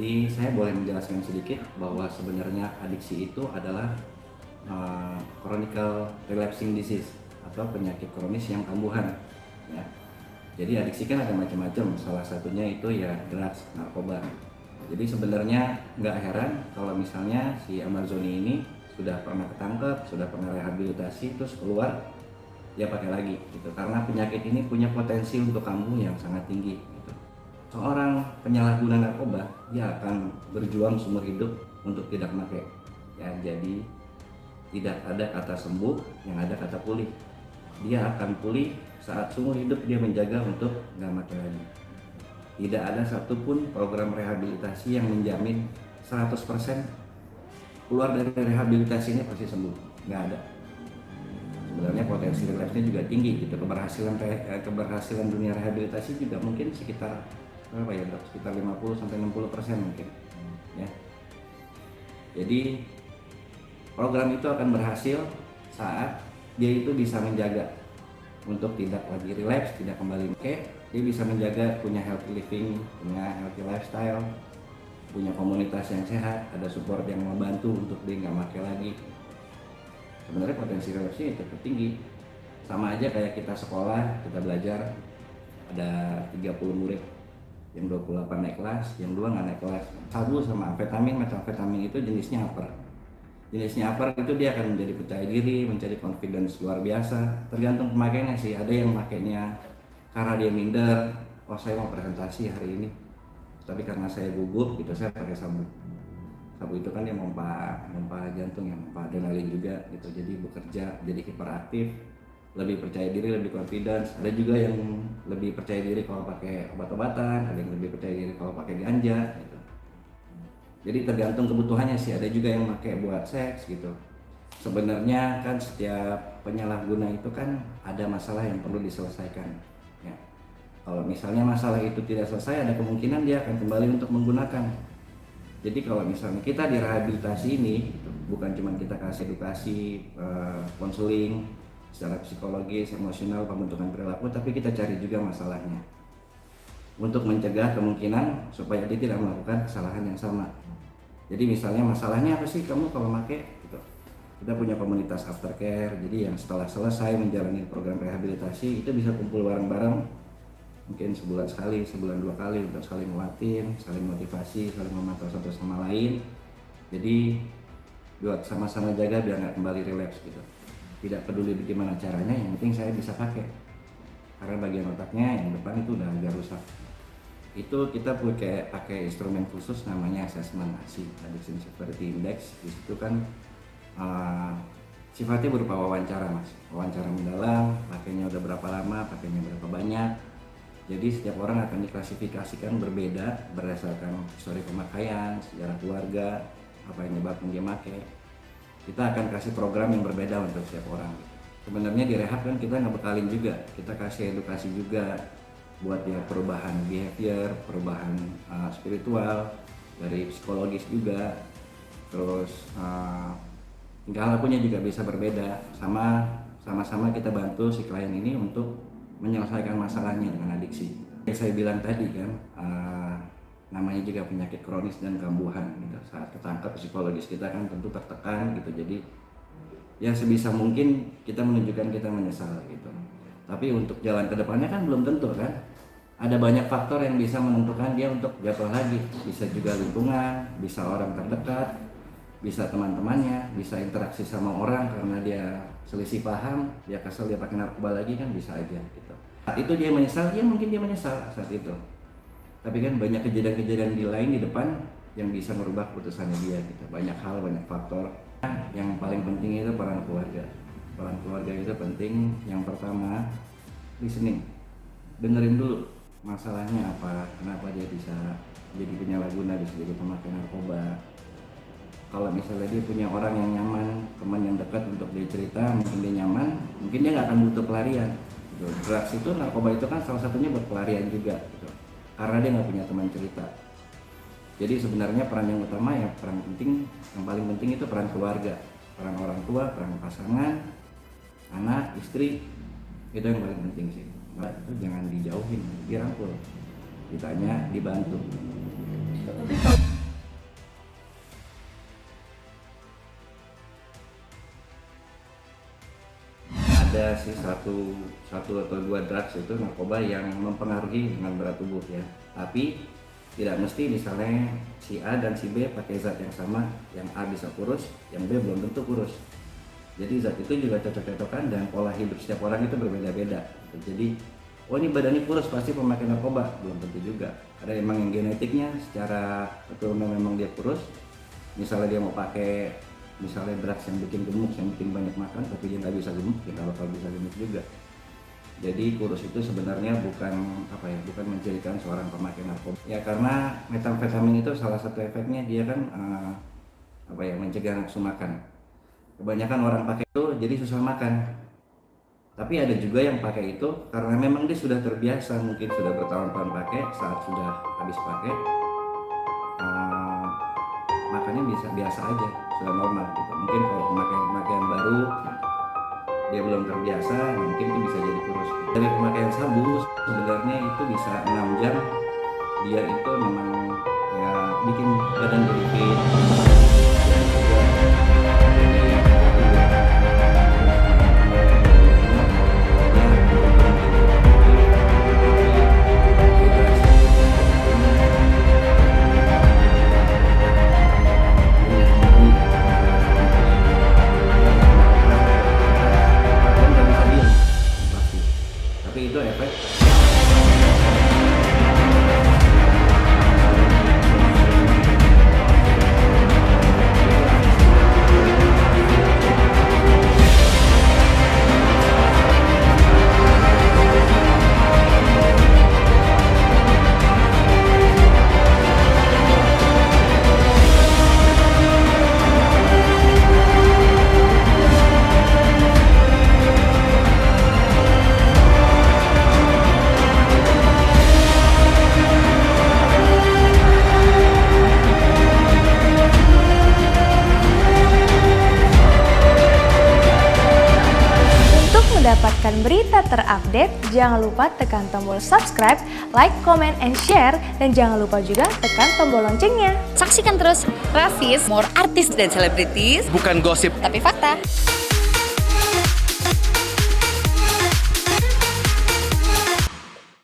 Jadi saya boleh menjelaskan sedikit bahwa sebenarnya adiksi itu adalah chronic relapsing disease atau penyakit kronis yang kambuhan. Ya. Jadi adiksi kan ada macam-macam. Salah satunya itu ya drugs, narkoba. Jadi sebenarnya nggak heran kalau misalnya si Amazoni ini sudah pernah ketangkep, sudah pernah rehabilitasi, terus keluar dia pakai lagi gitu. Karena penyakit ini punya potensi untuk kambuh yang sangat tinggi. Gitu. Seorang penyalahguna narkoba dia akan berjuang seumur hidup untuk tidak pakai. Ya, jadi tidak ada kata sembuh, yang ada kata pulih. Dia akan pulih saat seumur hidup dia menjaga untuk nggak pakai lagi. Tidak ada satupun program rehabilitasi yang menjamin 100% keluar dari rehabilitasi ini pasti sembuh. Nggak ada. Sebenarnya potensi relapsnya juga tinggi gitu. Keberhasilan dunia rehabilitasi juga mungkin sekitar berapa ya, dok? Sekitar 50-60% mungkin. Ya. Jadi program itu akan berhasil saat dia itu bisa menjaga untuk tidak lagi relapse, tidak kembali pakai. Dia bisa menjaga, punya healthy living, punya healthy lifestyle, punya komunitas yang sehat, ada support yang membantu untuk dia nggak pakai lagi. Sebenarnya potensi relapse-nya itu tinggi. Sama aja kayak kita sekolah, kita belajar, ada 30 murid, yang 28 naik kelas, yang 2 nggak naik kelas. Sabu sama amfetamin, metamfetamin itu jenisnya apa? Jenisnya apa itu dia akan menjadi percaya diri, mencari confidence luar biasa. Tergantung pemakainya sih. Ada yang makainya karena dia minder, oh saya mau presentasi hari ini, tapi karena saya gugup gitu saya pakai sabu. Sabu itu kan dia memompa jantung, yang memompa adrenalin juga gitu. Jadi bekerja, jadi hiperaktif, lebih percaya diri, lebih confidence. Ada juga yang lebih percaya diri kalau pakai obat-obatan, ada yang lebih percaya diri kalau pakai ganja gitu. Jadi tergantung kebutuhannya sih. Ada juga yang pakai buat seks gitu. Sebenarnya kan setiap penyalahguna itu kan ada masalah yang perlu diselesaikan. Ya. Kalau misalnya masalah itu tidak selesai, ada kemungkinan dia akan kembali untuk menggunakan. Jadi kalau misalnya kita di rehabilitasi ini, gitu, bukan cuma kita kasih edukasi, konseling secara psikologis, emosional, pembentukan perilaku, tapi kita cari juga masalahnya untuk mencegah kemungkinan supaya dia tidak melakukan kesalahan yang sama. Jadi misalnya masalahnya apa sih kamu kalau pakai gitu. Kita punya komunitas aftercare, jadi yang setelah selesai menjalani program rehabilitasi itu bisa kumpul bareng-bareng, mungkin sebulan sekali, sebulan 2 kali untuk saling nguatin, saling motivasi, saling memantau satu sama lain. Jadi buat sama-sama jaga biar nggak kembali relapse gitu. Tidak peduli bagaimana caranya, yang penting saya bisa pakai. Karena bagian otaknya yang depan itu udah agak rusak. Itu kita pakai instrumen khusus namanya assessment Addiction Severity Index. Di situ kan sifatnya berupa wawancara, mas, wawancara mendalam, pakainya udah berapa lama, pakainya berapa banyak. Jadi setiap orang akan diklasifikasikan berbeda berdasarkan histori pemakaian, sejarah keluarga, apa yang menyebabkan dia pakai. Kita akan kasih program yang berbeda untuk setiap orang. Sebenarnya di rehab kan kita ngebekalin juga, kita kasih edukasi juga buat dia perubahan behavior, perubahan spiritual, dari psikologis juga. Terus tingkah lakunya juga bisa berbeda. Sama-sama kita bantu si klien ini untuk menyelesaikan masalahnya dengan adiksi. Yang saya bilang tadi kan, namanya juga penyakit kronis dan kambuhan gitu. Saat ketangkap psikologis kita kan tentu tertekan gitu. Jadi ya sebisa mungkin kita menunjukkan kita menyesal gitu. Tapi untuk jalan ke depannya kan belum tentu kan. Ada banyak faktor yang bisa menentukan dia untuk jatuh lagi. Bisa juga lingkungan, bisa orang terdekat, bisa teman-temannya, bisa interaksi sama orang karena dia selisih paham, dia kesel, dia pakai narkoba lagi kan bisa aja gitu. Saat itu dia menyesal, ya mungkin dia menyesal saat itu. Tapi kan banyak kejadian-kejadian di lain di depan yang bisa merubah keputusannya dia gitu. Banyak hal, banyak faktor. Yang paling penting itu peran keluarga. Peran keluarga itu penting. Yang pertama, listening. Dengerin dulu masalahnya apa, kenapa dia bisa jadi penyalahguna, bisa jadi pemakai narkoba. Kalau misalnya dia punya orang yang nyaman, teman yang dekat untuk dia cerita, mungkin dia nyaman, mungkin dia nggak akan butuh pelarian. Drugs itu, narkoba itu kan salah satunya buat pelarian juga, gitu. Karena dia nggak punya teman cerita. Jadi sebenarnya peran yang utama, yang peran penting, yang paling penting itu peran keluarga, peran orang tua, peran pasangan, anak, istri, itu yang paling penting sih. Itu jangan dijauhin, dirangkul, ditanya, dibantu. ada sih satu atau dua drugs itu narkoba yang mempengaruhi dengan berat tubuh ya. Tapi tidak mesti misalnya si A dan si B pakai zat yang sama, yang A bisa kurus, yang B belum tentu kurus. Jadi zat itu juga cocok-cocokan dan pola hidup setiap orang itu berbeda-beda. Jadi oh ini badannya kurus pasti pemakai narkoba, belum tentu juga. Ada emang yang genetiknya secara keturunan memang dia kurus. Misalnya dia mau pakai misalnya drugs yang bikin gemuk, yang bikin banyak makan, tapi dia nggak bisa gemuk, kita bakal bisa gemuk juga. Jadi kurus itu sebenarnya bukan menjadikan seorang pemakai narkoba. Ya karena metamfetamin itu salah satu efeknya dia kan mencegah nafsu makan. Kebanyakan orang pakai itu jadi susah makan. Tapi ada juga yang pakai itu karena memang dia sudah terbiasa, mungkin sudah bertahun-tahun pakai, saat sudah habis pakai makannya biasa aja, sudah normal gitu. Mungkin kalau pemakaian baru dia belum terbiasa, mungkin itu bisa jadi kurus. Dari pemakaian sabu sebenarnya itu bisa 6 jam dia itu memang ya bikin badan jadi fit. Tapi itu efek mendapatkan berita terupdate, jangan lupa tekan tombol subscribe, like, comment, and share, dan jangan lupa juga tekan tombol loncengnya. Saksikan terus Raffi's More Artis dan Selebritis, bukan gosip tapi fakta.